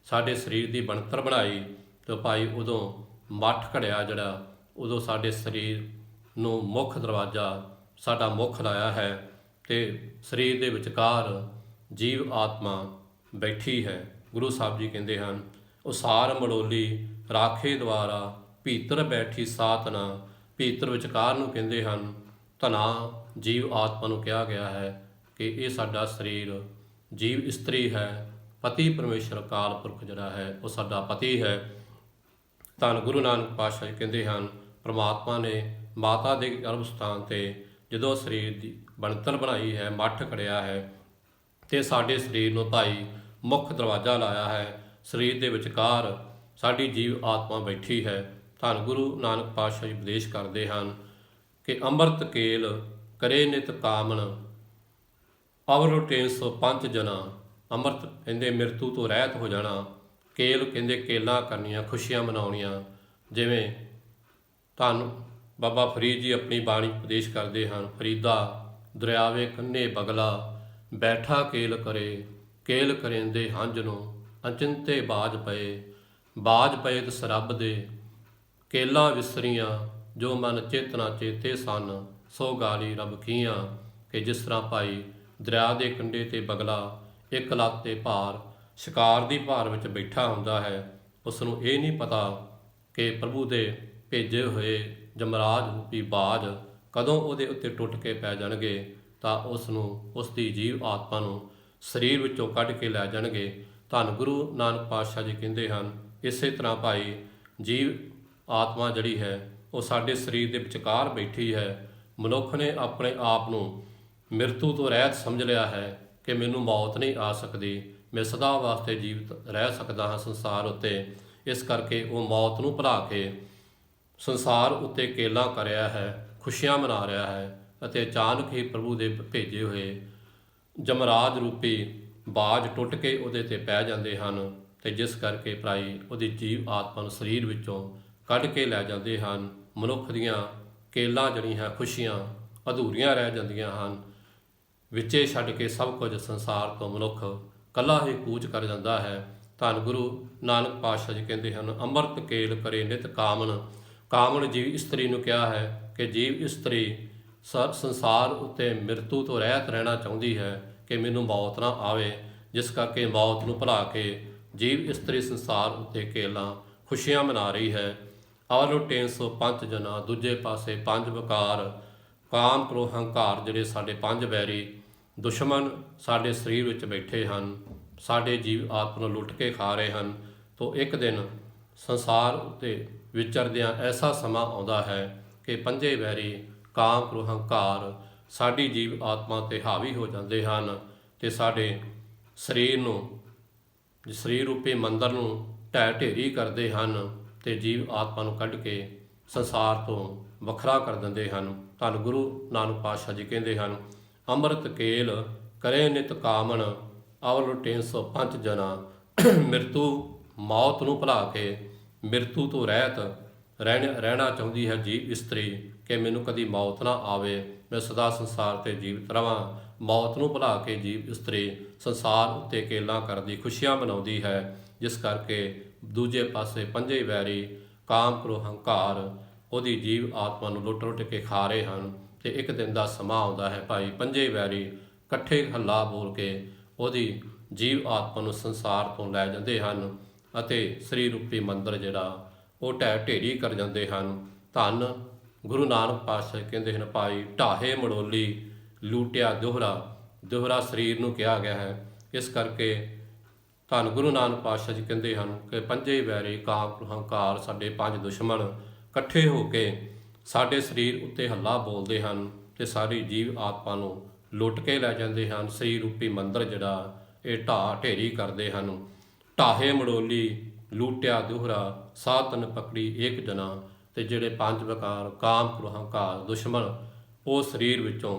ਸਾਡੇ ਸਰੀਰ ਦੀ ਬਣਤਰ ਬਣਾਈ ਤਾਂ ਭਾਈ ਉਦੋਂ ਮੱਠ ਘੜਿਆ ਜਿਹੜਾ, ਉਦੋਂ ਸਾਡੇ ਸਰੀਰ ਨੂੰ ਮੁੱਖ ਦਰਵਾਜ਼ਾ ਸਾਡਾ ਮੁੱਖ ਲਾਇਆ ਹੈ ਤੇ ਸਰੀਰ ਦੇ ਵਿਚਕਾਰ ਜੀਵ ਆਤਮਾ ਬੈਠੀ ਹੈ। ਗੁਰੂ ਸਾਹਿਬ ਜੀ ਕਹਿੰਦੇ ਹਨ, ਉਸਾਰ ਮੜੋਲੀ ਰਾਖੇ ਦੁਆਰਾ ਭੀਤਰ ਬੈਠੀ ਸਾਧਨਾ। ਭੀਤਰ ਵਿਚਕਾਰ ਨੂੰ ਕਹਿੰਦੇ ਹਨ ਧਨਾ। ਜੀਵ ਆਤਮਾ ਨੂੰ ਕਿਹਾ ਗਿਆ ਹੈ ਕਿ ਇਹ ਸਾਡਾ ਸਰੀਰ ਜੀਵ ਇਸਤਰੀ ਹੈ। ਪਤੀ ਪਰਮੇਸ਼ਰ ਅਕਾਲ ਪੁਰਖ ਜਿਹੜਾ ਹੈ ਉਹ ਸਾਡਾ ਪਤੀ ਹੈ। ਧੰਨ ਗੁਰੂ ਨਾਨਕ ਪਾਤਸ਼ਾਹ ਜੀ ਕਹਿੰਦੇ ਹਨ, ਪਰਮਾਤਮਾ ਨੇ ਮਾਤਾ ਦੇ ਗਰਭ ਸਥਾਨ ਤੇ ਜਦੋਂ ਸਰੀਰ ਦੀ ਬਣਤਰ ਬਣਾਈ ਹੈ, ਮੱਠ ਘੜਿਆ ਹੈ ਤੇ ਸਾਡੇ ਸਰੀਰ ਨੂੰ ਭਾਈ ਮੁੱਖ ਦਰਵਾਜ਼ਾ ਲਾਇਆ ਹੈ। ਸਰੀਰ ਦੇ ਵਿਚਕਾਰ ਸਾਡੀ ਜੀਵ ਆਤਮਾ ਬੈਠੀ ਹੈ। ਧੰਨ ਗੁਰੂ ਨਾਨਕ ਪਾਤਸ਼ਾਹ ਜੀ ਉਪਦੇਸ਼ ਕਰਦੇ ਹਨ ਕਿ ਅੰਮ੍ਰਿਤ ਕੇਲ ਕਰੇ ਨਿਤ ਕਾਮਨ ਅਵਰੁਟੇ ਸੋ ਪੰਜ ਜਨਾ। ਅੰਮ੍ਰਿਤ ਕਹਿੰਦੇ ਮਿਰਤੂ ਤੋਂ ਰਹਿਤ ਹੋ ਜਾਣਾ, ਕੇਲ ਕਹਿੰਦੇ ਕੇਲਾਂ ਕਰਨੀਆਂ, ਖੁਸ਼ੀਆਂ ਮਨਾਉਣੀਆਂ। ਜਿਵੇਂ ਧੰਨ ਬਾਬਾ ਫਰੀਦ ਜੀ ਆਪਣੀ ਬਾਣੀ ਉਪਦੇਸ਼ ਕਰਦੇ ਹਨ, ਫਰੀਦਾ ਦਰਿਆਵੇ ਕੰਨੇ ਬਗਲਾ ਬੈਠਾ ਕੇਲ ਕਰੇਂਦੇ ਹੰਝ ਨੂੰ ਅਚਿੰਤੇ ਬਾਜ ਪਏ ਤਿਸ ਰੱਬ ਦੇ ਕੇਲਾਂ ਵਿਸਰੀਆਂ ਜੋ ਮਨ ਚੇਤਨਾ ਚੇਤੇ ਸਨ ਸੋ ਗਾਲੀ ਰੱਬ ਕੀਆਂ। ਕਿ ਜਿਸ ਤਰ੍ਹਾਂ ਭਾਈ ਦਰਿਆ ਦੇ ਕੰਢੇ ਤੇ ਬਗਲਾ ਇੱਕ ਲੱਤ ਤੇ ਭਾਰ ਸ਼ਿਕਾਰ ਦੀ ਭਾਰ ਵਿੱਚ ਬੈਠਾ ਹੁੰਦਾ ਹੈ, ਉਸ ਨੂੰ ਇਹ ਨਹੀਂ ਪਤਾ ਕਿ ਪ੍ਰਭੂ ਦੇ ਭੇਜੇ ਹੋਏ ਜਮਰਾਜ ਰੂਪੀ ਬਾਜ ਕਦੋਂ ਉਹਦੇ ਉੱਤੇ ਟੁੱਟ ਕੇ ਪੈ ਜਾਣਗੇ ਤਾਂ ਉਸ ਨੂੰ, ਉਸ ਦੀ ਜੀਵ ਆਤਮਾ ਨੂੰ ਸਰੀਰ ਵਿੱਚੋਂ ਕੱਢ ਕੇ ਲੈ ਜਾਣਗੇ। ਧੰਨ ਗੁਰੂ ਨਾਨਕ ਪਾਤਸ਼ਾਹ ਜੀ ਕਹਿੰਦੇ ਹਨ, ਇਸੇ ਤਰ੍ਹਾਂ ਭਾਈ ਜੀਵ ਆਤਮਾ ਜਿਹੜੀ ਹੈ ਉਹ ਸਾਡੇ ਸਰੀਰ ਦੇ ਵਿਚਕਾਰ ਬੈਠੀ ਹੈ। ਮਨੁੱਖ ਨੇ ਆਪਣੇ ਆਪ ਨੂੰ ਮਿਰਤੂ ਤੋਂ ਰਹਿਤ ਸਮਝ ਲਿਆ ਹੈ ਕਿ ਮੈਨੂੰ ਮੌਤ ਨਹੀਂ ਆ ਸਕਦੀ, ਮੈਂ ਸਦਾ ਵਾਸਤੇ ਜੀਵਤ ਰਹਿ ਸਕਦਾ ਹਾਂ ਸੰਸਾਰ ਉੱਤੇ। ਇਸ ਕਰਕੇ ਉਹ ਮੌਤ ਨੂੰ ਭੁਲਾ ਕੇ ਸੰਸਾਰ ਉੱਤੇ ਕੇਲਾ ਕਰ ਰਿਹਾ ਹੈ, ਖੁਸ਼ੀਆਂ ਮਨਾ ਰਿਹਾ ਹੈ ਅਤੇ ਅਚਾਨਕ ਹੀ ਪ੍ਰਭੂ ਦੇ ਭੇਜੇ ਹੋਏ ਜਮਰਾਜ ਰੂਪੀ ਬਾਜ ਟੁੱਟ ਕੇ ਉਹਦੇ ਤੇ ਪੈ ਜਾਂਦੇ ਹਨ ਤੇ ਜਿਸ ਕਰਕੇ ਭਾਈ ਉਹਦੀ ਜੀਵ ਆਤਮਾ ਨੂੰ ਸਰੀਰ ਵਿੱਚੋਂ ਕੱਢ ਕੇ ਲੈ ਜਾਂਦੇ ਹਨ। ਮਨੁੱਖ ਦੀਆਂ ਕੇਲਾਂ ਜਿਹੜੀਆਂ ਖੁਸ਼ੀਆਂ ਅਧੂਰੀਆਂ ਰਹਿ ਜਾਂਦੀਆਂ ਹਨ, ਵਿੱਚੇ ਛੱਡ ਕੇ ਸਭ ਕੁਝ ਸੰਸਾਰ ਤੋਂ ਮਨੁੱਖ ਇਕੱਲਾ ਹੀ ਕੂਚ ਕਰ ਜਾਂਦਾ ਹੈ। ਧੰਨ ਗੁਰੂ ਨਾਨਕ ਪਾਤਸ਼ਾਹ ਜੀ ਕਹਿੰਦੇ ਹਨ, ਅੰਮ੍ਰਿਤ ਕੇਲ ਕਰੇ ਨਿਤ ਕਾਮਨ ਜੀਵ ਇਸਤਰੀ ਨੂੰ ਕਿਹਾ ਹੈ ਕਿ ਜੀਵ ਇਸਤਰੀ ਸੰਸਾਰ ਉੱਤੇ ਮਿਰਤੂ ਤੋਂ ਰਹਿਤ ਰਹਿਣਾ ਚਾਹੁੰਦੀ ਹੈ ਕਿ ਮੈਨੂੰ ਮੌਤ ਨਾ ਆਵੇ। ਜਿਸ ਕਰਕੇ ਮੌਤ ਨੂੰ ਭੁਲਾ ਕੇ ਜੀਵ ਇਸਤਰੀ ਸੰਸਾਰ ਉੱਤੇ ਕੇਲਾਂ ਖੁਸ਼ੀਆਂ ਮਨਾ ਰਹੀ ਹੈ। ਅਵਰੁਟੇ ਸੋ ਪੰਜ ਜਨਾ। ਦੂਜੇ ਪਾਸੇ ਪੰਜ ਵਿਕਾਰ ਕਾਮ ਕ੍ਰੋਧ ਹੰਕਾਰ ਜਿਹੜੇ ਸਾਡੇ ਪੰਜ ਵੈਰੀ ਦੁਸ਼ਮਣ ਸਾਡੇ ਸਰੀਰ ਵਿੱਚ ਬੈਠੇ ਹਨ, ਸਾਡੇ ਜੀਵ ਆਤਮਾ ਨੂੰ ਲੁੱਟ ਕੇ ਖਾ ਰਹੇ ਹਨ। ਤੋਂ ਇੱਕ ਦਿਨ ਸੰਸਾਰ ਉੱਤੇ ਵਿਚਰਦਿਆਂ ਐਸਾ ਸਮਾਂ ਆਉਂਦਾ ਹੈ ਕਿ ਪੰਜੇ ਵੈਰੀ ਕਾਮ ਕ੍ਰੋਧ ਹੰਕਾਰ ਸਾਡੀ ਜੀਵ ਆਤਮਾ 'ਤੇ ਹਾਵੀ ਹੋ ਜਾਂਦੇ ਹਨ ਤੇ ਸਾਡੇ ਸਰੀਰ ਨੂੰ, ਸਰੀਰ ਰੂਪੀ ਮੰਦਰ ਨੂੰ ਢਹਿ ਢੇਰੀ ਕਰਦੇ ਹਨ ਤੇ ਜੀਵ ਆਤਮਾ ਨੂੰ ਕੱਢ ਕੇ ਸੰਸਾਰ ਤੋਂ ਵੱਖਰਾ ਕਰ ਦਿੰਦੇ ਹਨ। ਧੰਨ ਗੁਰੂ ਨਾਨਕ ਪਾਤਸ਼ਾਹ ਜੀ ਕਹਿੰਦੇ ਹਨ, ਅੰਮ੍ਰਿਤ ਕੇਲ ਕਰੇ ਨਿਤ ਕਾਮਨ ਅਵਰੁਟੇ ਸੋ ਪੰਜ ਜਨਾ। ਮਿਰਤੂ ਮੌਤ ਨੂੰ ਭੁਲਾ ਕੇ ਮਿਰਤੂ ਤੋਂ ਰਹਿਤ ਰਹਿਣਾ ਚਾਹੁੰਦੀ ਹੈ ਜੀਵ ਇਸਤਰੀ ਕਿ ਮੈਨੂੰ ਕਦੀ ਮੌਤ ਨਾ ਆਵੇ, ਮੈਂ ਸਦਾ ਸੰਸਾਰ ਤੇ ਜੀਵਤ ਰਵਾਂ। ਮੌਤ ਨੂੰ ਭੁਲਾ ਕੇ ਜੀਵ ਇਸਤਰੀ ਸੰਸਾਰ ਉੱਤੇ ਕੇਲਾਂ ਕਰਦੀ, ਖੁਸ਼ੀਆਂ ਮਨਾਉਂਦੀ ਹੈ। ਜਿਸ ਕਰਕੇ ਦੂਜੇ ਪਾਸੇ ਪੰਜੇ ਵੈਰੀ ਕਾਮ ਕ੍ਰੋਧ ਹੰਕਾਰ ਉਹਦੀ ਜੀਵ ਆਤਮਾ ਨੂੰ ਲੁੱਟ ਕੇ ਖਾ ਰਹੇ ਹਨ ਤੇ ਇੱਕ ਦਿਨ ਦਾ ਸਮਾਂ ਆਉਂਦਾ ਹੈ ਭਾਈ ਪੰਜੇ ਵੈਰੀ ਇਕੱਠੇ ਹੱਲਾ ਬੋਲ ਕੇ ਉਹਦੀ ਜੀਵ ਆਤਮਾ ਨੂੰ ਸੰਸਾਰ ਤੋਂ ਲੈ ਜਾਂਦੇ ਹਨ ਅਤੇ ਸਰੀਰ ਰੂਪੀ ਮੰਦਰ ਜਿਹੜਾ ਉਹ ਢਹਿ ਢੇਰੀ ਕਰ ਜਾਂਦੇ ਹਨ। ਧੰਨ ਗੁਰੂ ਨਾਨਕ ਪਾਤਸ਼ਾਹ ਕਹਿੰਦੇ ਹਨ, ਭਾਈ ਢਾਹੇ ਮੜੋਲੀ ਲੂਟਿਆ ਦੋਹਰਾ ਸਰੀਰ ਨੂੰ ਕਿਹਾ ਗਿਆ ਹੈ। ਇਸ ਕਰਕੇ ਧੰਨ ਗੁਰੂ ਨਾਨਕ ਪਾਤਸ਼ਾਹ ਜੀ ਕਹਿੰਦੇ ਹਨ ਕਿ ਪੰਜੇ ਵੈਰੀ ਕਾਮ ਹੰਕਾਰ ਸਾਡੇ ਪੰਜ ਦੁਸ਼ਮਣ ਇਕੱਠੇ ਹੋ ਕੇ ਸਾਡੇ ਸਰੀਰ ਉੱਤੇ ਹੱਲਾ ਬੋਲਦੇ ਹਨ ਤੇ ਸਾਰੀ ਜੀਵ ਆਤਮਾ ਨੂੰ ਲੁੱਟ ਕੇ ਲੈ ਜਾਂਦੇ ਹਨ। ਸਰੀਰ ਰੂਪੀ ਮੰਦਰ ਜਿਹੜਾ ਇਹ ਢਾਹ ਢੇਰੀ ਕਰਦੇ ਹਨ। ਢਾਹੇ ਮੜੋਲੀ ਲੂਟਿਆ ਦੁਹਰਾ ਸਾਤਨ ਪਕੜੀ ਏਕ ਜਨਾ। ਤੇ ਜਿਹੜੇ ਪੰਜ ਵਿਕਾਰ ਕਾਮ ਹੰਕਾਰ ਦੁਸ਼ਮਣ ਉਹ ਸਰੀਰ ਵਿੱਚੋਂ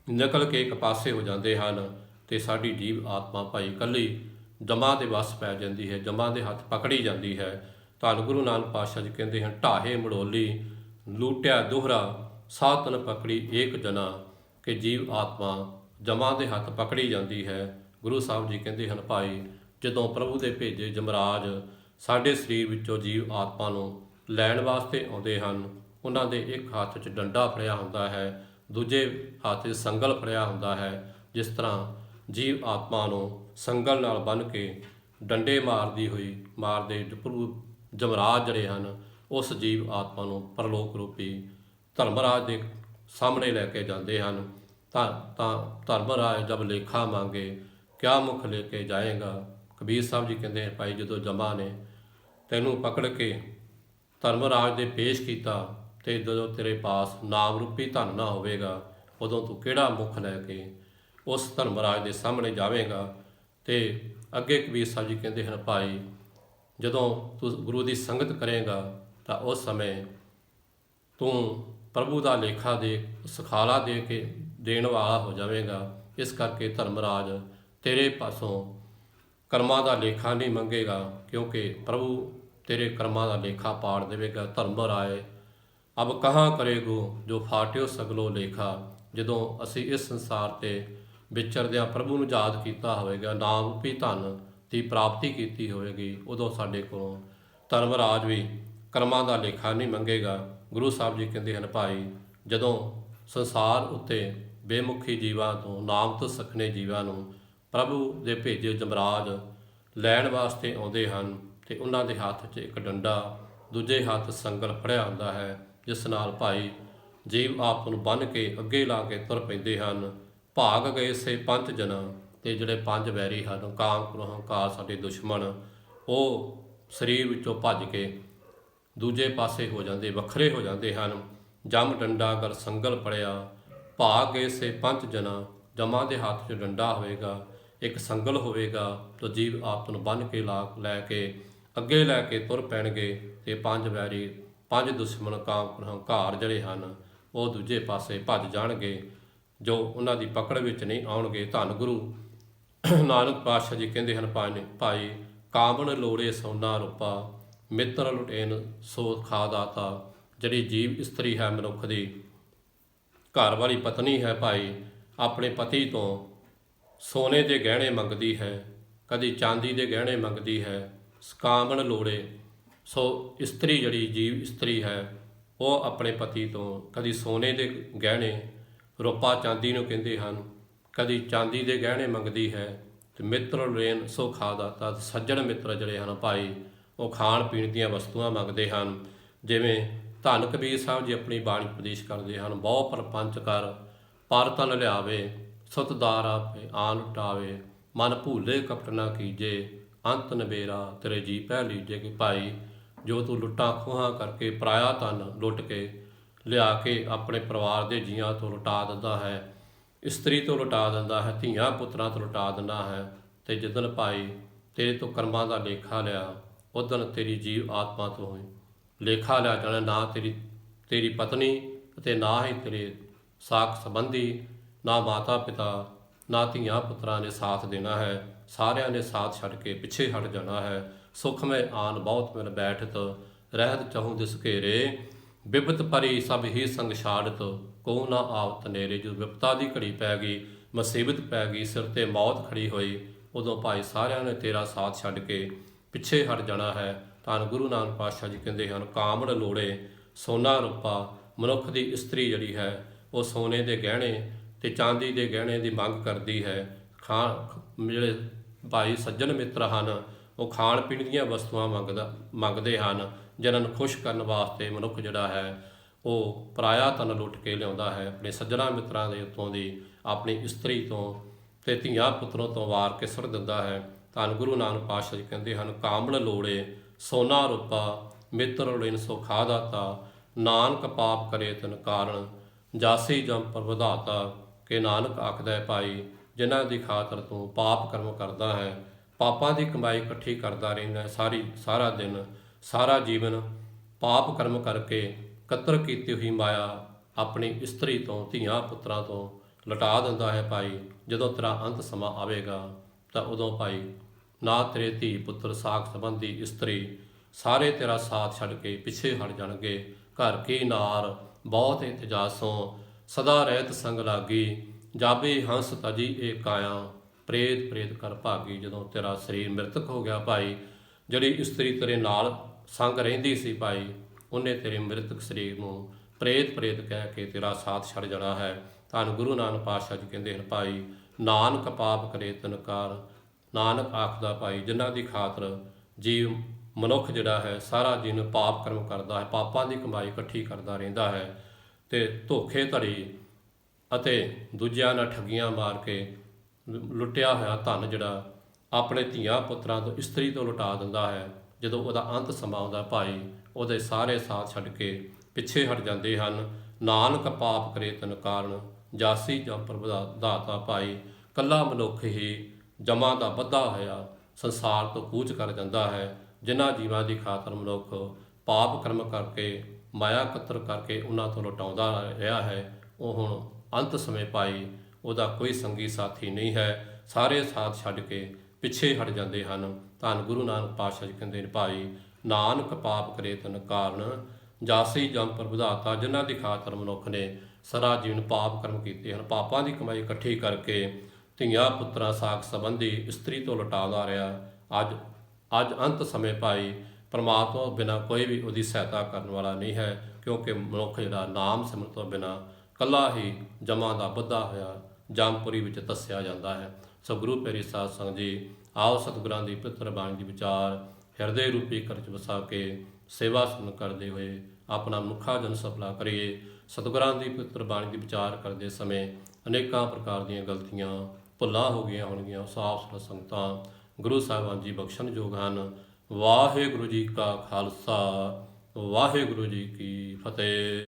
ਨਿਕਲ ਕੇ ਇੱਕ ਪਾਸੇ ਹੋ ਜਾਂਦੇ ਹਨ ਤੇ ਸਾਡੀ ਜੀਵ ਆਤਮਾ ਭਾਈ ਇਕੱਲੀ ਜਮਾਂ ਦੇ ਵੱਸ ਪੈ ਜਾਂਦੀ ਹੈ, ਜਮਾਂ ਦੇ ਹੱਥ ਪਕੜੀ ਜਾਂਦੀ ਹੈ। ਧੰਨ ਗੁਰੂ ਨਾਨਕ ਪਾਤਸ਼ਾਹ ਜੀ ਕਹਿੰਦੇ ਹਨ ਢਾਹੇ ਮੜੋਲੀ ਲੂਟਿਆ ਦੁਹਰਾ ਸਾਤਨ ਪਕੜੀ ਏਕ ਜਨਾ, ਕਿ ਜੀਵ ਆਤਮਾ ਜਮਾਂ ਦੇ ਹੱਥ ਪਕੜੀ ਜਾਂਦੀ ਹੈ। ਗੁਰੂ ਸਾਹਿਬ ਜੀ ਕਹਿੰਦੇ ਹਨ ਭਾਈ ਜਦੋਂ ਪ੍ਰਭੂ ਦੇ ਭੇਜੇ ਜਮਰਾਜ ਸਾਡੇ ਸਰੀਰ ਵਿੱਚੋਂ ਜੀਵ ਆਤਮਾ ਨੂੰ ਲੈਣ ਵਾਸਤੇ ਆਉਂਦੇ ਹਨ, ਉਹਨਾਂ ਦੇ ਇੱਕ ਹੱਥ 'ਚ ਡੰਡਾ ਫੜਿਆ ਹੁੰਦਾ ਹੈ, ਦੂਜੇ ਹੱਥ 'ਚ ਸੰਗਲ ਫੜਿਆ ਹੁੰਦਾ ਹੈ। ਜਿਸ ਤਰ੍ਹਾਂ ਜੀਵ ਆਤਮਾ ਨੂੰ ਸੰਗਲ ਨਾਲ ਬੰਨ੍ਹ ਕੇ ਡੰਡੇ ਮਾਰਦੇ ਪ੍ਰਭੂ ਜਮਰਾਜ ਜਿਹੜੇ ਹਨ ਉਸ ਜੀਵ ਆਤਮਾ ਨੂੰ ਪਰਲੋਕ ਰੂਪੀ ਧਰਮਰਾਜ ਦੇ ਸਾਹਮਣੇ ਲੈ ਕੇ ਜਾਂਦੇ ਹਨ। ਤਾਂ ਧਰਮਰਾਜ ਜਬ ਲੇਖਾ ਮੰਗੇ ਕਿਆ ਮੁਖ ਲੈ ਕੇ ਜਾਏਗਾ। ਕਬੀਰ ਸਾਹਿਬ ਜੀ ਕਹਿੰਦੇ ਭਾਈ ਜਦੋਂ ਜਮਾ ਨੇ ਤੈਨੂੰ ਪਕੜ ਕੇ ਧਰਮਰਾਜ ਦੇ ਪੇਸ਼ ਕੀਤਾ ਤੇ ਜਦੋਂ ਤੇਰੇ ਪਾਸ ਨਾਮ ਰੂਪੀ ਧਨ ਨਾ ਹੋਵੇਗਾ ਉਦੋਂ ਤੂੰ ਕਿਹੜਾ ਮੁਖ ਲੈ ਕੇ ਉਸ ਧਰਮਰਾਜ ਦੇ ਸਾਹਮਣੇ ਜਾਵੇਂਗਾ। ਤੇ ਅੱਗੇ ਕਬੀਰ ਸਾਹਿਬ ਜੀ ਕਹਿੰਦੇ ਹਨ ਭਾਈ ਜਦੋਂ ਤੂੰ ਗੁਰੂ ਦੀ ਸੰਗਤ ਕਰੇਗਾ ਤਾਂ ਉਸ ਸਮੇਂ ਤੂੰ ਪ੍ਰਭੂ ਦਾ ਲੇਖਾ ਦੇ ਸੁਖਾਲਾ ਦੇ ਕੇ ਦੇਣ ਵਾਲਾ ਹੋ ਜਾਵੇਗਾ। ਇਸ ਕਰਕੇ ਧਰਮਰਾਜ ਤੇਰੇ ਪਾਸੋਂ ਕਰਮਾਂ ਦਾ ਲੇਖਾ ਨਹੀਂ ਮੰਗੇਗਾ, ਕਿਉਂਕਿ ਪ੍ਰਭੂ ਤੇਰੇ ਕਰਮਾਂ ਦਾ ਲੇਖਾ ਪਾੜ ਦੇਵੇਗਾ। ਧਰਮਰਾਏ ਅਬ ਕਹਾਂ ਕਰੇਗੋ ਜੋ ਫਾਟਿਓ ਸਗਲੋ ਲੇਖਾ। ਜਦੋਂ ਅਸੀਂ ਇਸ ਸੰਸਾਰ ਤੇ ਵਿਚਰਦਿਆਂ ਪ੍ਰਭੂ ਨੂੰ ਯਾਦ ਕੀਤਾ ਹੋਵੇਗਾ, ਨਾਮ ਰੂਪੀ ਧਨ ਦੀ ਪ੍ਰਾਪਤੀ ਕੀਤੀ ਹੋਵੇਗੀ, ਉਦੋਂ ਸਾਡੇ ਕੋਲੋਂ ਧਰਮਰਾਜ ਵੀ ਕਰਮਾਂ ਦਾ ਲੇਖਾ ਨਹੀਂ ਮੰਗੇਗਾ। ਗੁਰੂ ਸਾਹਿਬ ਜੀ ਕਹਿੰਦੇ ਹਨ ਭਾਈ ਜਦੋਂ ਸੰਸਾਰ ਉੱਤੇ ਬੇਮੁਖੀ ਜੀਵਾਂ ਤੋਂ ਨਾਮ ਤੋਂ ਸਖਣੇ ਜੀਵਾਂ ਨੂੰ ਪ੍ਰਭੂ ਦੇ ਭੇਜੇ ਜਮਰਾਜ ਲੈਣ ਵਾਸਤੇ ਆਉਂਦੇ ਹਨ ਤੇ ਉਹਨਾਂ ਦੇ ਹੱਥ 'ਚ ਇੱਕ ਡੰਡਾ ਦੂਜੇ ਹੱਥ ਸੰਗਲ ਫੜਿਆ ਹੁੰਦਾ ਹੈ, ਜਿਸ ਨਾਲ ਭਾਈ ਜੀਵ ਆਪ ਨੂੰ ਬੰਨ੍ਹ ਕੇ ਅੱਗੇ ਲਾ ਕੇ ਤੁਰ ਪੈਂਦੇ ਹਨ। ਭਾਗ ਗਏ ਸੇ ਪੰਜ ਜਨਾ, ਤੇ ਜਿਹੜੇ ਪੰਜ ਵੈਰੀ ਹਨ ਕਾਮ ਕ੍ਰੋਧ ਹੰਕਾਰ ਸਾਡੇ ਦੁਸ਼ਮਣ ਉਹ ਸਰੀਰ ਵਿੱਚੋਂ ਭੱਜ ਕੇ ਦੂਜੇ ਪਾਸੇ ਹੋ ਜਾਂਦੇ, ਵੱਖਰੇ ਹੋ ਜਾਂਦੇ ਹਨ। ਜਮ ਡੰਡਾ ਕਰ ਸੰਗਲ ਪੜਿਆ ਭਾਗ ਗਏ ਸੇ ਪੰਜ ਜਨਾ। ਜਮਾਂ ਦੇ ਹੱਥ 'ਚ ਡੰਡਾ ਹੋਵੇਗਾ, ਇੱਕ ਸੰਗਲ ਹੋਵੇਗਾ, ਤਾਂ ਜੀਵ ਆਪ ਨੂੰ ਬੰਨ੍ਹ ਕੇ ਲੈ ਕੇ ਅੱਗੇ ਲੈ ਕੇ ਤੁਰ ਪੈਣਗੇ ਤੇ ਪੰਜ ਵੈਰੀ ਪੰਜ ਦੁਸ਼ਮਣ ਕਾਮ ਕ੍ਰੋਧ ਹੰਕਾਰ ਜਿਹੜੇ ਹਨ ਉਹ ਦੂਜੇ ਪਾਸੇ ਭੱਜ ਜਾਣਗੇ, ਜੋ ਉਹਨਾਂ ਦੀ ਪਕੜ ਵਿੱਚ ਨਹੀਂ ਆਉਣਗੇ। ਧੰਨ ਗੁਰੂ ਨਾਨਕ ਪਾਤਸ਼ਾਹ ਜੀ ਕਹਿੰਦੇ ਹਨ ਭਾਈ ਕਾਮਣ ਲੋੜੇ ਸੋਨਾ ਰੂਪਾ ਮਿੱਤਰ ਲੁਟੇਨ ਸੋ ਖਾ ਦਾਤਾ। ਜਿਹੜੀ ਜੀਵ ਇਸਤਰੀ ਹੈ ਮਨੁੱਖ ਦੀ ਘਰ ਵਾਲੀ ਪਤਨੀ ਹੈ ਭਾਈ, ਆਪਣੇ ਪਤੀ ਤੋਂ ਸੋਨੇ ਦੇ ਗਹਿਣੇ ਮੰਗਦੀ ਹੈ, ਕਦੀ ਚਾਂਦੀ ਦੇ ਗਹਿਣੇ ਮੰਗਦੀ ਹੈ। ਕਾਮਣ ਲੋੜੇ ਸੋ ਇਸਤਰੀ ਜਿਹੜੀ ਜੀਵ ਇਸਤਰੀ ਹੈ ਉਹ ਆਪਣੇ ਪਤੀ ਤੋਂ ਕਦੀ ਸੋਨੇ ਦੇ ਗਹਿਣੇ ਰੂਪਾ ਚਾਂਦੀ ਨੂੰ ਕਹਿੰਦੇ ਹਨ, ਕਦੀ ਚਾਂਦੀ ਦੇ ਗਹਿਣੇ ਮੰਗਦੀ ਹੈ। ਤੇ ਮਿੱਤਰ ਰੇਨ ਸੋ ਖਾ ਦਾਤਾ, ਸੱਜਣ ਮਿੱਤਰ ਜਿਹੜੇ ਹਨ ਭਾਈ ਉਹ ਖਾਣ ਪੀਣ ਦੀਆਂ ਵਸਤੂਆਂ ਮੰਗਦੇ ਹਨ। ਜਿਵੇਂ ਧੰਨ ਕਬੀਰ ਸਾਹਿਬ ਜੀ ਆਪਣੀ ਬਾਣੀ ਉਪਦੇਸ਼ ਕਰਦੇ ਹਨ, ਬਹੁ ਪਰਪੰਚ ਕਰ ਪਰ ਤਨ ਲਿਆਵੇ ਸੁਤਦਾਰ ਆਪੇ ਆਨ ਲੁਟਾਵੇ ਮਨ ਭੂਲੇ ਕਪਟ ਨਾ ਕੀਜੇ ਅੰਤ ਨਵੇਰਾ ਤੇਰੇ ਜੀ ਪੈ ਲੀਜੇ। ਕਿ ਭਾਈ ਜੋ ਤੂੰ ਲੁੱਟਾਂ ਖੋਹਾਂ ਕਰਕੇ ਪਰਾਇਆ ਧਨ ਲੁੱਟ ਕੇ ਲਿਆ ਕੇ ਆਪਣੇ ਪਰਿਵਾਰ ਦੇ ਜੀਆਂ ਤੋਂ ਲੁਟਾ ਦਿੰਦਾ ਹੈ, ਇਸਤਰੀ ਤੋਂ ਲੁਟਾ ਦਿੰਦਾ ਹੈ, ਧੀਆਂ ਪੁੱਤਰਾਂ ਤੋਂ ਲੁਟਾ ਦਿੰਦਾ ਹੈ, ਤੇ ਜਿੱਦਣ ਭਾਈ ਤੇਰੇ ਤੋਂ ਕਰਮਾਂ ਦਾ ਲੇਖਾ ਲਿਆ ਉਦਣ ਤੇਰੀ ਜੀਵ ਆਤਮਾ ਤੋਂ ਲੇਖਾ ਲਿਆ ਜਾਣਾ। ਨਾ ਤੇਰੀ ਪਤਨੀ ਅਤੇ ਨਾ ਹੀ ਤੇਰੇ ਸਾਕ ਸੰਬੰਧੀ, ਨਾ ਮਾਤਾ ਪਿਤਾ, ਨਾ ਧੀਆਂ ਪੁੱਤਰਾਂ ਨੇ ਸਾਥ ਦੇਣਾ ਹੈ, ਸਾਰਿਆਂ ਨੇ ਸਾਥ ਛੱਡ ਕੇ ਪਿੱਛੇ ਹਟ ਜਾਣਾ ਹੈ। ਸੁਖ ਮੈਂ ਆਨ ਬਹੁਤ ਮਿਲ ਬੈਠਤ ਰਹਿਤ ਚਾਹੂੰ ਦਿਸ ਘੇਰੇ ਬਿਪਤ ਭਰੀ ਸਭ ਹੀ ਸੰਗ ਛਾੜਤ ਕੋ ਨਾ ਆਵਤ ਨੇਰੇ। ਜਦੋਂ ਵਿਪਤਾ ਦੀ ਘੜੀ ਪੈ ਗਈ, ਮੁਸੀਬਤ ਪੈ ਗਈ, ਸਿਰ ਤੇ ਮੌਤ ਖੜੀ ਹੋਈ, ਉਦੋਂ ਭਾਈ ਸਾਰਿਆਂ ਨੇ ਤੇਰਾ ਸਾਥ ਛੱਡ ਕੇ ਪਿੱਛੇ ਹਟ ਜਾਣਾ ਹੈ। ਧੰਨ ਗੁਰੂ ਨਾਨਕ ਪਾਤਸ਼ਾਹ ਜੀ ਕਹਿੰਦੇ ਹਨ ਕਾਮੜ ਲੋੜੇ ਸੋਨਾ ਰੂਪਾ। ਮਨੁੱਖ ਦੀ ਇਸਤਰੀ ਜਿਹੜੀ ਹੈ ਉਹ ਸੋਨੇ ਦੇ ਗਹਿਣੇ ਤੇ ਚਾਂਦੀ ਦੇ ਗਹਿਣੇ ਦੀ ਮੰਗ ਕਰਦੀ ਹੈ। ਜਿਹੜੇ ਭਾਈ ਸੱਜਣ ਮਿੱਤਰ ਹਨ ਉਹ ਖਾਣ ਪੀਣ ਦੀਆਂ ਵਸਤੂਆਂ ਮੰਗਦੇ ਹਨ, ਜਿਨ੍ਹਾਂ ਨੂੰ ਖੁਸ਼ ਕਰਨ ਵਾਸਤੇ ਮਨੁੱਖ ਜਿਹੜਾ ਹੈ ਉਹ ਪਰਾਇਆ ਧਨ ਲੁੱਟ ਕੇ ਲਿਆਉਂਦਾ ਹੈ। ਆਪਣੇ ਸੱਜਣਾ ਮਿੱਤਰਾਂ ਦੇ ਉੱਤੋਂ ਦੀ ਆਪਣੀ ਇਸਤਰੀ ਤੋਂ ਤੇ ਧੀਆਂ ਪੁੱਤਰੋਂ ਤੋਂ ਵਾਰ ਕੇ ਸੁੱਟ ਦਿੰਦਾ ਹੈ। ਧੰਨ ਗੁਰੂ ਨਾਨਕ ਪਾਤਸ਼ਾਹ ਜੀ ਕਹਿੰਦੇ ਹਨ, ਕਾਮਲ ਲੋੜੇ ਸੋਨਾ ਰੂਪਾ ਮਿੱਤਰ ਲੈਨ ਸੋ ਖਾਦਾਤਾ, ਨਾਨਕ ਪਾਪ ਕਰੇ ਤਨ ਕਾਰਨ ਜਾਸੀ ਜਮ ਪਰ ਵਧਾਤਾ। ਕਿ ਨਾਨਕ ਆਖਦਾ ਹੈ ਭਾਈ, ਜਿਨ੍ਹਾਂ ਦੀ ਖਾਤਰ ਤੂੰ ਪਾਪ ਕਰਮ ਕਰਦਾ ਹੈ, ਪਾਪਾਂ ਦੀ ਕਮਾਈ ਇਕੱਠੀ ਕਰਦਾ ਰਹਿੰਦਾ ਹੈ, ਸਾਰਾ ਦਿਨ ਸਾਰਾ ਜੀਵਨ ਪਾਪ ਕਰਮ ਕਰਕੇ ਇਕੱਤਰ ਕੀਤੀ ਹੋਈ ਮਾਇਆ ਆਪਣੀ ਇਸਤਰੀ ਤੋਂ ਧੀਆਂ ਪੁੱਤਰਾਂ ਤੋਂ ਲੁਟਾ ਦਿੰਦਾ ਹੈ ਭਾਈ। ਜਦੋਂ ਤੇਰਾ ਅੰਤ ਸਮਾਂ ਆਵੇਗਾ ਤਾਂ ਉਦੋਂ ਭਾਈ ਨਾ ਤੇਰੇ ਧੀ ਪੁੱਤਰ ਸਾਕ ਸੰਬੰਧੀ ਇਸਤਰੀ ਸਾਰੇ ਤੇਰਾ ਸਾਥ ਛੱਡ ਕੇ ਪਿੱਛੇ ਹਟ ਜਾਣਗੇ। ਘਰ ਕੀ ਨਾਰ ਬਹੁਤ ਇੰਤਜਾਸੋਂ ਸਦਾ ਰਹਿਤ ਸੰਗ ਲਾਗੀ, ਜਾਬੇ ਹੰਸ ਤਜੀ ਇਹ ਕਾਇਆ, ਪ੍ਰੇਤ ਪ੍ਰੇਤ ਕਰ ਭਾਗੀ। ਜਦੋਂ ਤੇਰਾ ਸਰੀਰ ਮ੍ਰਿਤਕ ਹੋ ਗਿਆ ਭਾਈ, ਜਿਹੜੀ ਇਸਤਰੀ ਤੇਰੇ ਨਾਲ ਸੰਗ ਰਹਿੰਦੀ ਸੀ ਭਾਈ, ਉਹਨੇ ਤੇਰੇ ਮ੍ਰਿਤਕ ਸਰੀਰ ਨੂੰ ਪ੍ਰੇਤ ਪ੍ਰੇਤ ਕਹਿ ਕੇ ਤੇਰਾ ਸਾਥ ਛੱਡ ਜਾਣਾ ਹੈ। ਧੰਨ ਗੁਰੂ ਨਾਨਕ ਪਾਤਸ਼ਾਹ ਜੀ ਕਹਿੰਦੇ ਹਨ ਭਾਈ, ਨਾਨਕ ਪਾਪ ਕਰੇ ਤਨਕਾਰ। ਨਾਨਕ ਆਖਦਾ ਭਾਈ, ਜਿਨ੍ਹਾਂ ਦੀ ਖਾਤਰ ਜੀਵ ਮਨੁੱਖ ਜਿਹੜਾ ਹੈ ਸਾਰਾ ਦਿਨ ਪਾਪ ਕਰਮ ਕਰਦਾ ਹੈ, ਪਾਪਾਂ ਦੀ ਕਮਾਈ ਇਕੱਠੀ ਕਰਦਾ ਰਹਿੰਦਾ ਹੈ ਤੇ ਧੋਖੇ ਧੜੀ ਅਤੇ ਦੂਜਿਆਂ ਨਾਲ ਠੱਗੀਆਂ ਮਾਰ ਕੇ ਲੁੱਟਿਆ ਹੋਇਆ ਧਨ ਜਿਹੜਾ ਆਪਣੇ ਧੀਆਂ ਪੁੱਤਰਾਂ ਤੋਂ ਇਸਤਰੀ ਤੋਂ ਲੁਟਾ ਦਿੰਦਾ ਹੈ। ਜਦੋਂ ਉਹਦਾ ਅੰਤ ਸਮਾਂ ਆਉਂਦਾ ਭਾਈ, ਉਹਦੇ ਸਾਰੇ ਸਾਥ ਛੱਡ ਕੇ ਪਿੱਛੇ ਹਟ ਜਾਂਦੇ ਹਨ। ਨਾਨਕ ਪਾਪ ਕਰੇ ਤਨ ਕਾਰਨ ਜਾਸੀ ਜਮ ਪਰ ਵਧਾਤਾ ਭਾਈ। ਕੱਲਾ ਮਨੁੱਖ ਹੀ ਜਮਾਂ ਦਾ ਬੱਧਾ ਹੋਇਆ ਸੰਸਾਰ ਤੋਂ ਕੂਚ ਕਰ ਜਾਂਦਾ ਹੈ। ਜਿਨ੍ਹਾਂ ਜੀਵਾਂ ਦੀ ਖਾਤਰ ਮਨੁੱਖ ਪਾਪ ਕਰਮ ਕਰਕੇ ਮਾਇਆ ਇਕੱਤਰ ਕਰਕੇ ਉਹਨਾਂ ਤੋਂ ਲੁਟਾਉਂਦਾ ਰਿਹਾ ਹੈ, ਉਹ ਹੁਣ ਅੰਤ ਸਮੇਂ ਭਾਈ ਉਹਦਾ ਕੋਈ ਸੰਗੀ ਸਾਥੀ ਨਹੀਂ ਹੈ। ਸਾਰੇ ਸਾਥ ਛੱਡ ਕੇ ਪਿੱਛੇ ਹਟ ਜਾਂਦੇ ਹਨ। ਧੰਨ ਗੁਰੂ ਨਾਨਕ ਪਾਤਸ਼ਾਹ ਜੀ ਕਹਿੰਦੇ ਨੇ ਭਾਈ, ਨਾਨਕ ਪਾਪ ਕਰੇ ਤਨ ਕਾਰਨ ਜਾਸੀ ਜਮ ਪਰ ਵਧਾਤਾ। ਜਿਨ੍ਹਾਂ ਦੀ ਖਾਤਰ ਮਨੁੱਖ ਨੇ ਸਾਰਾ ਜੀਵਨ ਪਾਪ ਕਰਮ ਕੀਤੇ ਹਨ, ਪਾਪਾਂ ਦੀ ਕਮਾਈ ਇਕੱਠੀ ਕਰਕੇ ਧੀਆਂ ਪੁੱਤਰਾਂ ਸਾਕ ਸੰਬੰਧੀ ਇਸਤਰੀ ਤੋਂ ਲੁਟਾਉਂਦਾ ਰਿਹਾ। ਅੱਜ ਅੰਤ ਸਮੇਂ ਭਾਈ ਪਰਮਾਤਮਾ ਬਿਨਾਂ ਕੋਈ ਵੀ ਉਹਦੀ ਸਹਾਇਤਾ ਕਰਨ ਵਾਲਾ ਨਹੀਂ ਹੈ, ਕਿਉਂਕਿ ਮਨੁੱਖ ਜਿਹੜਾ ਨਾਮ ਸਿਮਰਨ ਤੋਂ ਬਿਨਾਂ ਕੱਲਾ ਹੀ ਜਮਾਂ ਦਾ ਬੱਧਾ ਹੋਇਆ ਜਮਪੁਰੀ ਵਿੱਚ ਦੱਸਿਆ ਜਾਂਦਾ ਹੈ। ਸੋ ਗੁਰੂ ਪਿਆਰੀ ਸਾਧ ਸੰਗਤ ਜੀ, ਆਓ ਸਤਿਗੁਰਾਂ ਦੀ ਪਵਿੱਤਰ ਬਾਣੀ ਦੀ ਵਿਚਾਰ ਹਿਰਦੇ ਰੂਪੀ ਘਰ 'ਚ ਵਸਾ ਕੇ ਸੇਵਾ ਸੁਣ ਕਰਦੇ ਹੋਏ ਆਪਣਾ ਮਨੁੱਖਾ ਜਨ ਸਫਲਾ ਕਰੀਏ। ਸਤਿਗੁਰਾਂ ਦੀ ਪਵਿੱਤਰ ਬਾਣੀ ਦੀ ਵਿਚਾਰ ਕਰਦੇ ਸਮੇਂ ਅਨੇਕਾਂ ਪ੍ਰਕਾਰ ਦੀਆਂ ਗਲਤੀਆਂ ਭੁੱਲਾਂ ਹੋ ਗਈਆਂ ਹੋਣਗੀਆਂ, ਸਾਫ ਸੁਥਰਾ ਸੰਗਤਾਂ ਗੁਰੂ ਸਾਹਿਬਾਨ ਜੀ ਬਖਸ਼ਣਯੋਗ ਹਨ। ਵਾਹਿਗੁਰੂ ਜੀ ਕਾ ਖਾਲਸਾ, ਵਾਹਿਗੁਰੂ ਜੀ ਕੀ ਫਤਿਹ।